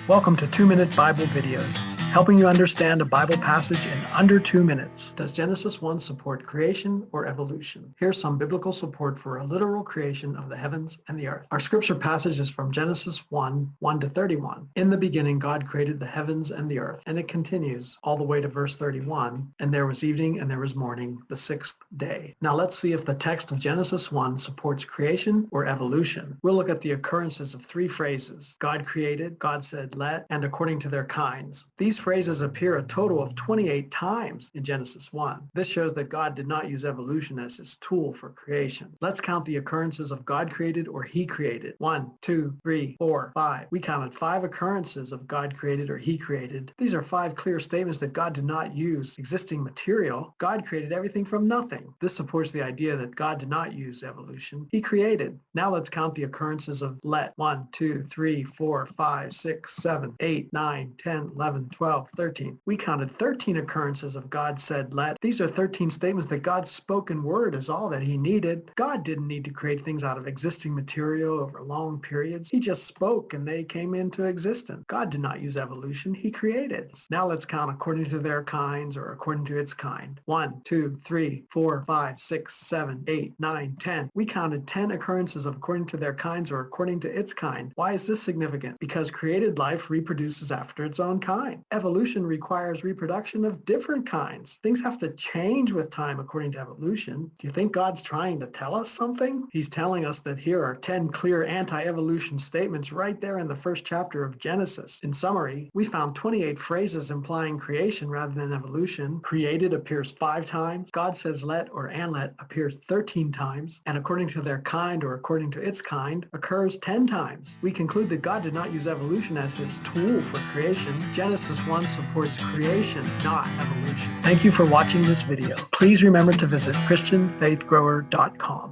Welcome to 2-Minute Bible Videos, helping you understand a Bible passage in under 2 minutes. Does Genesis 1 support creation or evolution? Here's some biblical support for a literal creation of the heavens and the earth. Our scripture passage is from Genesis 1:1-31. In the beginning, God created the heavens and the earth. And it continues all the way to verse 31. And there was evening and there was morning, the sixth day. Now let's see if the text of Genesis 1 supports creation or evolution. We'll look at the occurrences of three phrases: God created, God said let, and according to their kinds. These phrases appear a total of 28 times in Genesis 1. This shows that God did not use evolution as his tool for creation. Let's count the occurrences of God created or he created. 1, 2, 3, 4, 5. We counted 5 occurrences of God created or he created. These are 5 clear statements that God did not use existing material. God created everything from nothing. This supports the idea that God did not use evolution. He created. Now let's count the occurrences of let. 1, 2, 3, 4, 5, 6, 7, 8, 9, 10, 11, 12, 13. We counted 13 occurrences of God said let. These are 13 statements that God's spoken word is all that he needed. God didn't need to create things out of existing material over long periods. He just spoke and they came into existence. God did not use evolution. He created. Now let's count according to their kinds or according to its kind. 1, 2, 3, 4, 5, 6, 7, 8, 9, 10. We counted 10 occurrences of according to their kinds or according to its kind. Why is this significant? Because created life reproduces after its own kind. Evolution requires reproduction of different kinds. Things have to change with time according to evolution. Do you think God's trying to tell us something? He's telling us that here are 10 clear anti-evolution statements right there in the first chapter of Genesis. In summary, we found 28 phrases implying creation rather than evolution. Created appears 5 times. God says let or and let appears 13 times. And according to their kind or according to its kind occurs 10 times. We conclude that God did not use evolution as his tool for creation. Genesis 1 supports creation, not evolution. Thank you for watching this video. Please remember to visit ChristianFaithGrower.com.